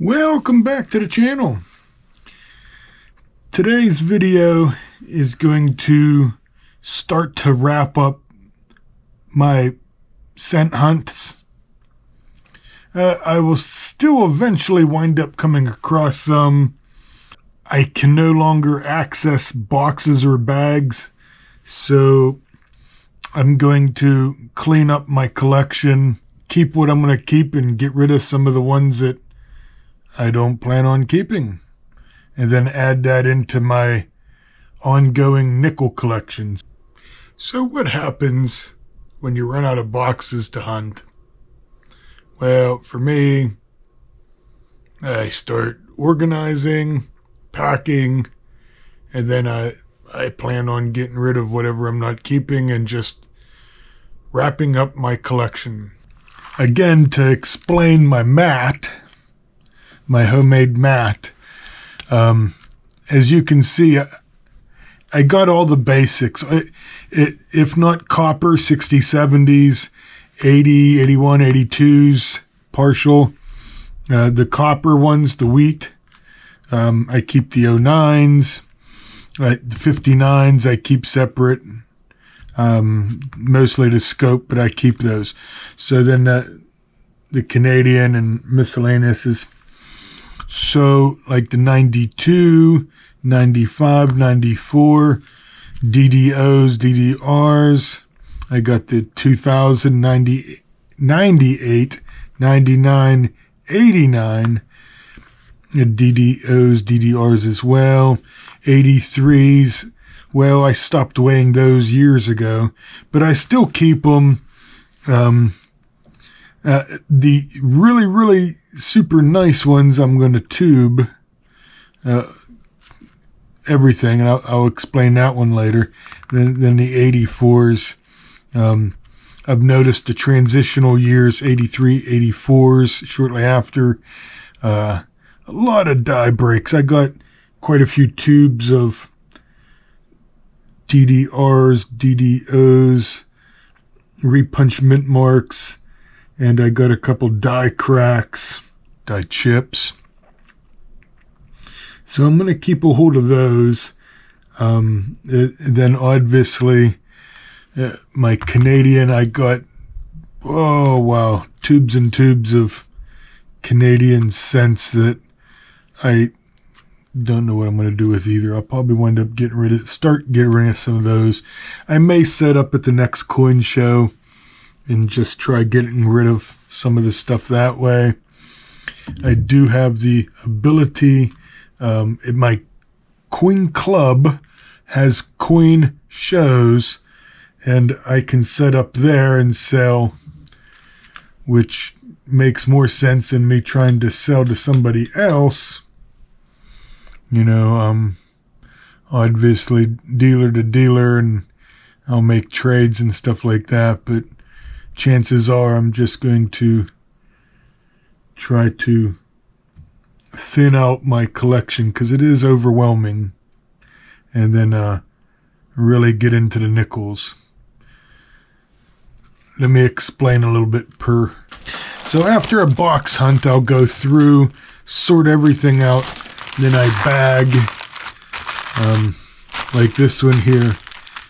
Welcome back to the channel. Today's video is going to start to wrap up my scent hunts. I will still eventually wind up coming across some. I can no longer access boxes or bags, so I'm going to clean up my collection, keep what I'm going to keep, and get rid of some of the ones that I don't plan on keeping, and then add that into my ongoing nickel collections. So what happens when you run out of boxes to hunt? Well, for me, I start organizing, packing, and then I plan on getting rid of whatever I'm not keeping and just wrapping up my collection. Again, to explain my mat, my homemade mat, as you can see, I got all the basics. If not copper, 60, 70s, 80, 81, 82s, partial. The copper ones, the wheat, I keep the 09s. The 59s I keep separate, mostly to scope, but I keep those. So then the Canadian and miscellaneous is, so like the 92, 95, 94, DDOs, DDRs. I got the 2000, 90, 98, 99, 89, DDOs, DDRs as well. 83s, well, I stopped weighing those years ago, but I still keep them. The really super nice ones, I'm going to tube everything, and I'll explain that one later. Then the 84s, I've noticed the transitional years, 83, 84s, shortly after, a lot of die breaks. I got quite a few tubes of DDRs, DDOs, repunch mint marks, and I got a couple die cracks, die chips. So I'm going to keep a hold of those. Then obviously my Canadian, I got, oh wow, tubes and tubes of Canadian scents that I don't know what I'm going to do with either. I'll probably wind up getting rid of some of those. I may set up at the next coin show and just try getting rid of some of the stuff that way. I do have the ability, my coin club has coin shows, and I can set up there and sell, which makes more sense than me trying to sell to somebody else. You know, obviously dealer to dealer, and I'll make trades and stuff like that, but chances are I'm just going to try to thin out my collection because it is overwhelming, and then really get into the nickels. Let me explain a little bit per. So after a box hunt, I'll go through, sort everything out, then I bag, like this one here.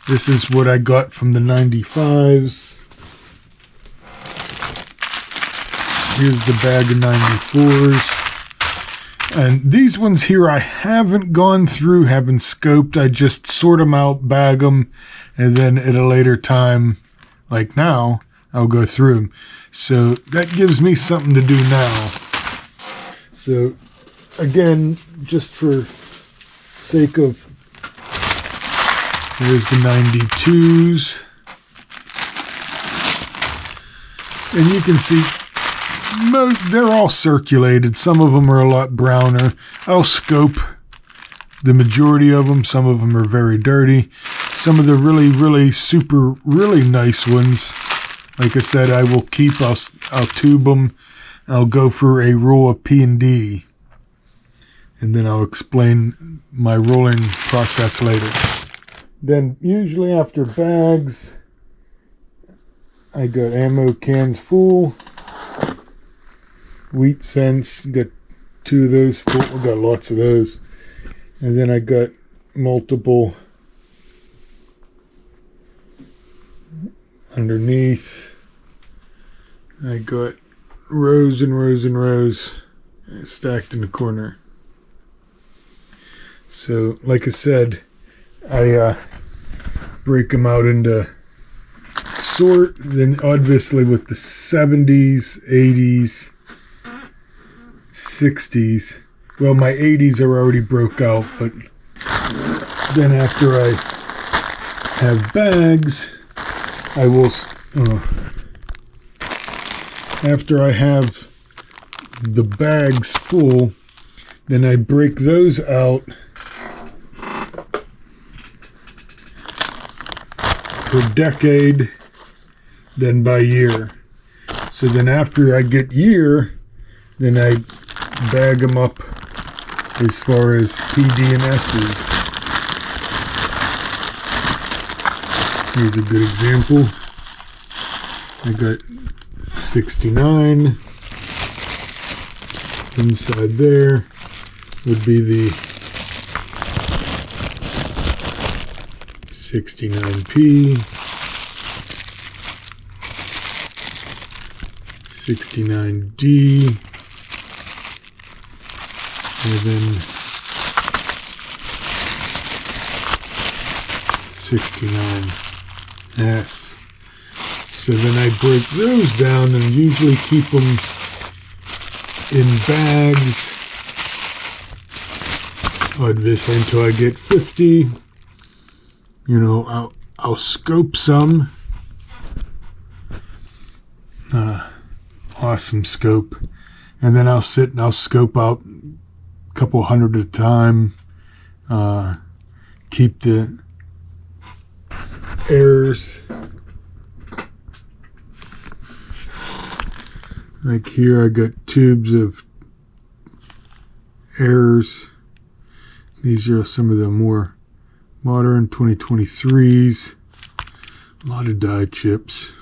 This is what I got from the 95s. Here's the bag of 94s. And these ones here I haven't gone through, haven't scoped. I just sort them out, bag them, and then at a later time, like now, I'll go through them. So that gives me something to do now. So again, just for sake of, here's the 92s. And you can see they're all circulated. Some of them are a lot browner. I'll scope the majority of them. Some of them are very dirty. Some of the really super nice ones, like I said, I will keep. I'll tube them. I'll go for a roll of P&D, and then I'll explain my rolling process later. Then usually after bags, I got ammo cans full. Wheat scents, got 2 of those. We got lots of those. And then I got multiple underneath. I got rows and rows and rows stacked in the corner. So, like I said, I break them out into sort. Then obviously with the 70s, 80s, 60s. Well, my 80s are already broke out, but then after I have bags, I will, after I have the bags full, then I break those out per decade, then by year. So then after I get year, then I bag them up as far as PD and S's. Here's a good example. I got 69. Inside there would be the 69P, 69D, and then 69S. So then I break those down and usually keep them in bags, obviously until I get 50. You know, I'll scope some. Awesome scope. And then I'll sit and I'll scope out a couple hundred at a time. Keep the errors. Like here I got tubes of errors. These are some of the more modern 2023s. A lot of die chips.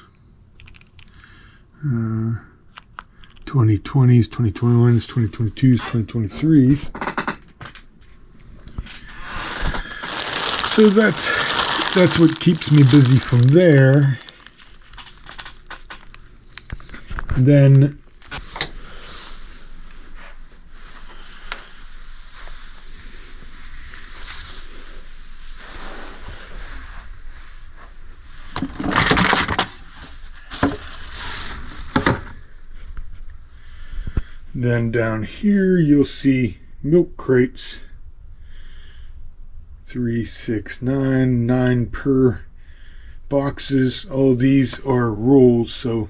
2020s, 2021s, 2022s, 2023s. So that's what keeps me busy from there. Then down here you'll see milk crates. 3, 6, 9, 9 per boxes. All these are rolls, so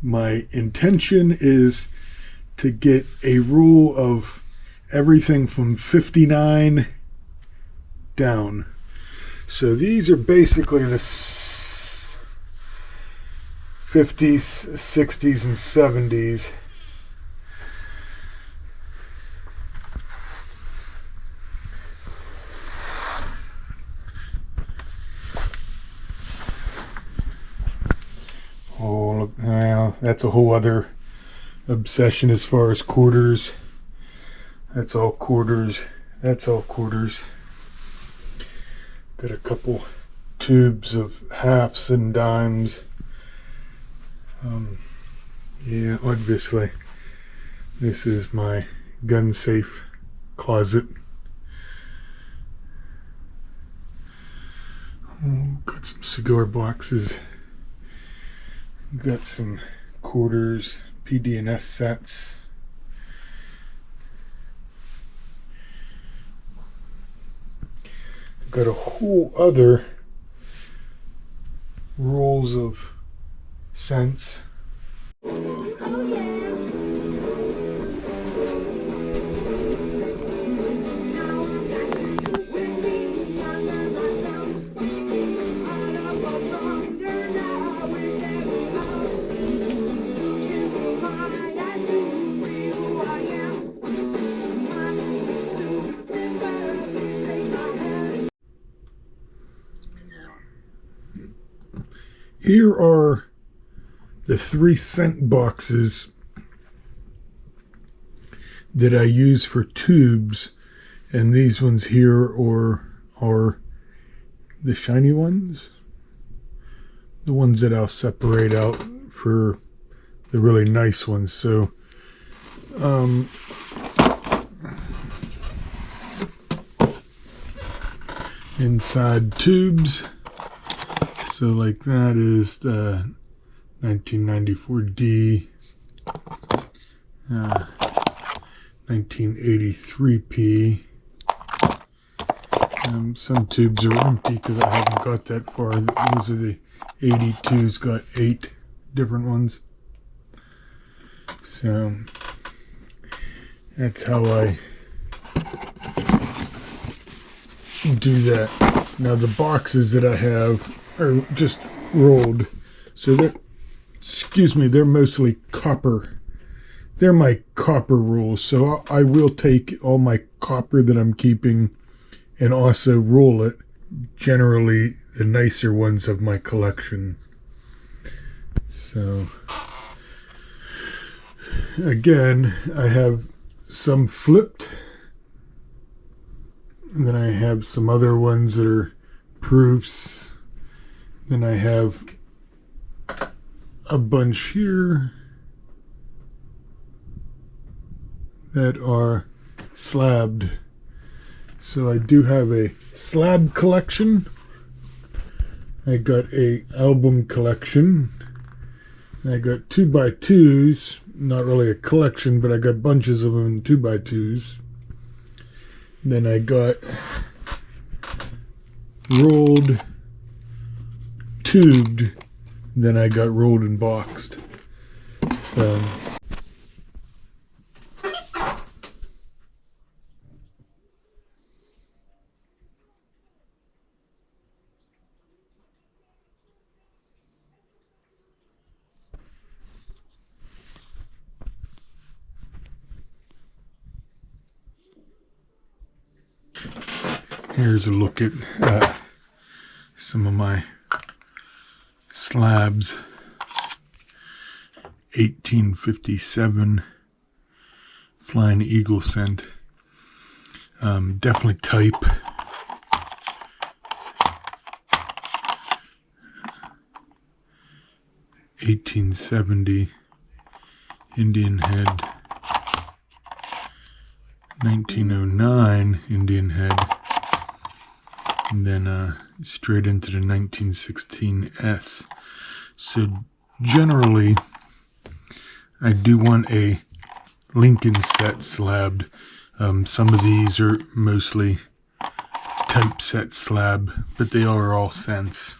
my intention is to get a roll of everything from 59 down. So these are basically the 50s, 60s, and 70s. Oh, well, that's a whole other obsession as far as quarters. That's all quarters. That's all quarters. Got a couple tubes of halves and dimes. Yeah, obviously, this is my gun safe closet. Oh, got some cigar boxes. Got some quarters, PD and S sets. Got a whole other rolls of cents. Here are the 3 cent boxes that I use for tubes, and these ones here are the shiny ones, the ones that I'll separate out for the really nice ones. So inside tubes, so like that is the 1994D, 1983P. Some tubes are empty because I haven't got that far. Those are the 82s, got 8 different ones. So that's how I do that. Now the boxes that I have are just rolled, so that, excuse me, they're mostly copper. They're my copper rolls, so I will take all my copper that I'm keeping and also roll it, generally the nicer ones of my collection. So again, I have some flipped, and then I have some other ones that are proofs. Then I have a bunch here that are slabbed. So I do have a slab collection. I got a album collection. I got 2x2s, not really a collection, but I got bunches of them in 2x2s. Then I got rolled, tubed, then I got rolled and boxed. So here's a look at some of my slabs. 1857 Flying Eagle scent. Definitely type. $1870 Indian Head. 1909 Indian Head. And then straight into the 1916 S. So generally, I do want a Lincoln set slabbed. Some of these are mostly typeset slab, but they are all scents.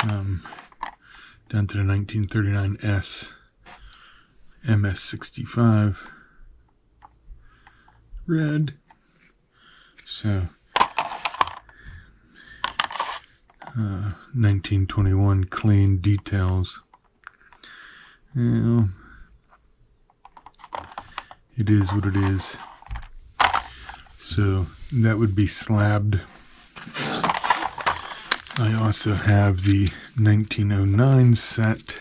Down to the 1939 S, MS65, red. So 1921 clean details. Well, it is what it is. So that would be slabbed. I also have the 1909 set,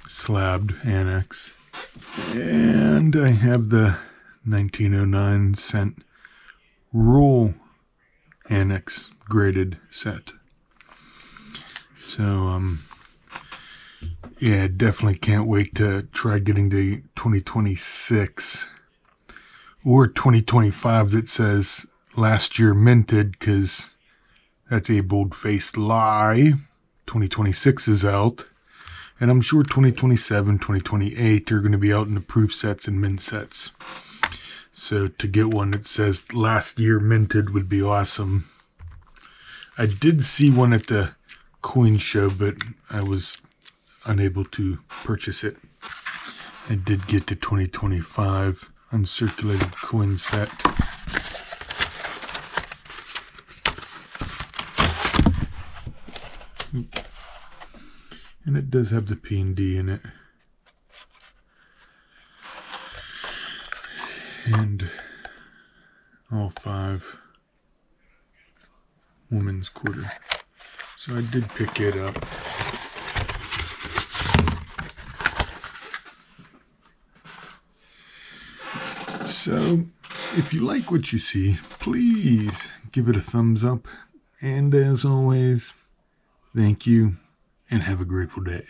slabbed annex, and I have the 1909 scent roll annex graded set. So yeah, definitely can't wait to try getting the 2026 or 2025 that says last year minted, because that's a bold-faced lie. 2026 is out, and I'm sure 2027, 2028 are going to be out in the proof sets and mint sets. So to get one that says last year minted would be awesome. I did see one at the coin show, but I was unable to purchase it. I did get the 2025 uncirculated coin set. And it does have the P&D in it. And all 5 women's quarter. So I did pick it up. So, if you like what you see, please give it a thumbs up. And as always, thank you and have a grateful day.